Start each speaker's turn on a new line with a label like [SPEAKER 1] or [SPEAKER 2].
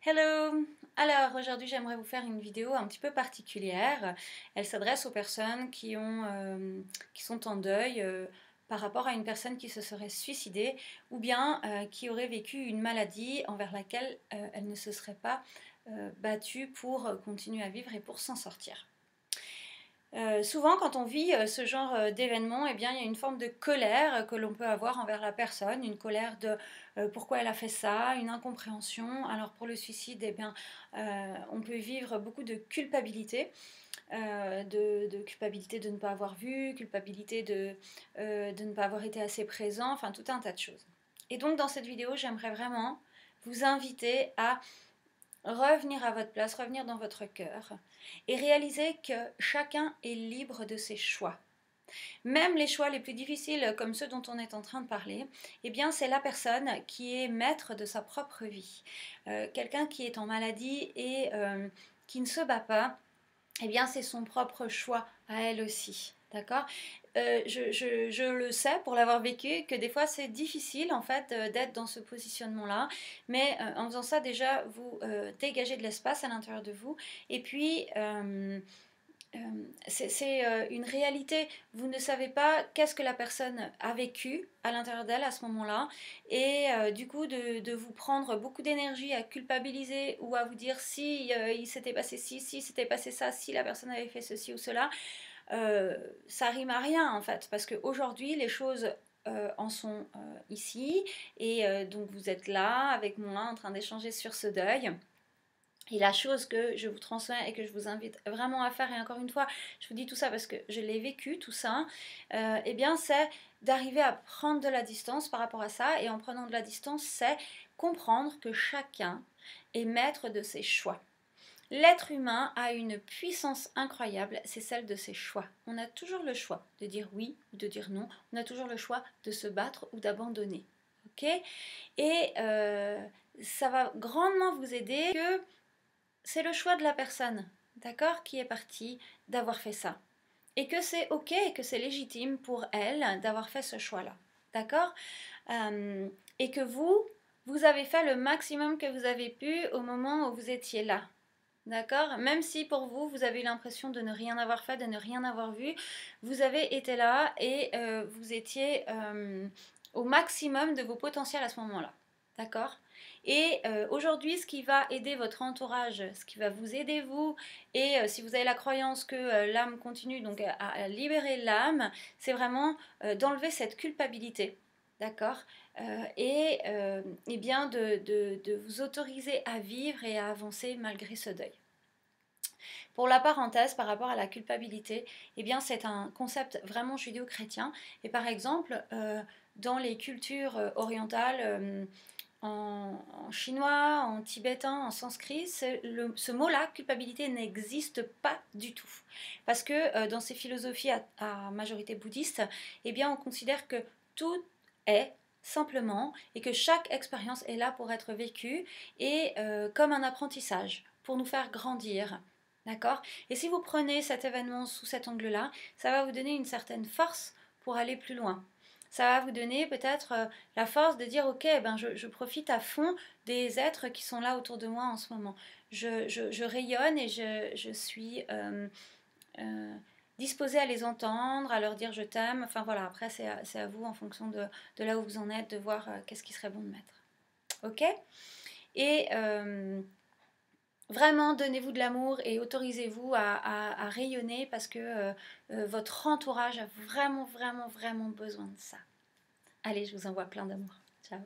[SPEAKER 1] Hello! Alors aujourd'hui j'aimerais vous faire une vidéo un petit peu particulière. Elle s'adresse aux personnes qui sont en deuil par rapport à une personne qui se serait suicidée ou bien qui aurait vécu une maladie envers laquelle elle ne se serait pas battue pour continuer à vivre et pour s'en sortir. Souvent, quand on vit ce genre d'événement, eh bien, il y a une forme de colère que l'on peut avoir envers la personne, une colère de pourquoi elle a fait ça, une incompréhension. Alors pour le suicide, eh bien, on peut vivre beaucoup de culpabilité, de culpabilité de ne pas avoir vu, culpabilité de ne pas avoir été assez présent, enfin tout un tas de choses. Et donc dans cette vidéo, j'aimerais vraiment vous inviter à revenir à votre place, revenir dans votre cœur et réaliser que chacun est libre de ses choix. Même les choix les plus difficiles comme ceux dont on est en train de parler, eh bien c'est la personne qui est maître de sa propre vie. Quelqu'un qui est en maladie et qui ne se bat pas, eh bien c'est son propre choix à elle aussi. D'accord. Je le sais pour l'avoir vécu que des fois c'est difficile en fait d'être dans ce positionnement-là, mais en faisant ça déjà vous dégagez de l'espace à l'intérieur de vous et puis c'est une réalité. Vous ne savez pas qu'est-ce que la personne a vécu à l'intérieur d'elle à ce moment-là. Et du coup, de vous prendre beaucoup d'énergie à culpabiliser ou à vous dire si il s'était passé ci, si s'était passé ça, si la personne avait fait ceci ou cela, ça rime à rien en fait. Parce qu'aujourd'hui, les choses en sont ici. Et donc, vous êtes là avec moi en train d'échanger sur ce deuil. Et la chose que je vous transmets et que je vous invite vraiment à faire, et encore une fois, je vous dis tout ça parce que je l'ai vécu, tout ça, eh bien c'est d'arriver à prendre de la distance par rapport à ça, et en prenant de la distance, c'est comprendre que chacun est maître de ses choix. L'être humain a une puissance incroyable, c'est celle de ses choix. On a toujours le choix de dire oui ou de dire non, on a toujours le choix de se battre ou d'abandonner. Ok. Et ça va grandement vous aider que c'est le choix de la personne, d'accord, qui est partie d'avoir fait ça. Et que c'est ok, et que c'est légitime pour elle d'avoir fait ce choix-là, d'accord. Et que vous avez fait le maximum que vous avez pu au moment où vous étiez là. D'accord. Même si pour vous, vous avez eu l'impression de ne rien avoir fait, de ne rien avoir vu, vous avez été là et vous étiez au maximum de vos potentiels à ce moment-là. D'accord. Et aujourd'hui, ce qui va aider votre entourage, ce qui va vous aider vous, et si vous avez la croyance que l'âme continue donc à libérer l'âme, c'est vraiment d'enlever cette culpabilité. D'accord. Et bien de vous autoriser à vivre et à avancer malgré ce deuil. Pour la parenthèse par rapport à la culpabilité, eh bien c'est un concept vraiment judéo-chrétien. Et par exemple, dans les cultures orientales, en chinois, en tibétain, en sanskrit, ce mot-là, culpabilité, n'existe pas du tout. Parce que dans ces philosophies à majorité bouddhiste, eh bien on considère que tout est simplement et que chaque expérience est là pour être vécue et comme un apprentissage, pour nous faire grandir. D'accord. Et si vous prenez cet événement sous cet angle-là, ça va vous donner une certaine force pour aller plus loin. Ça va vous donner peut-être la force de dire ok, ben je profite à fond des êtres qui sont là autour de moi en ce moment. Je rayonne et je suis disposée à les entendre, à leur dire je t'aime. Enfin voilà, après c'est à vous en fonction de là où vous en êtes, de voir qu'est-ce qui serait bon de mettre. Ok. Et vraiment, donnez-vous de l'amour et autorisez-vous à rayonner parce que votre entourage a vraiment, vraiment, vraiment besoin de ça. Allez, je vous envoie plein d'amour. Ciao.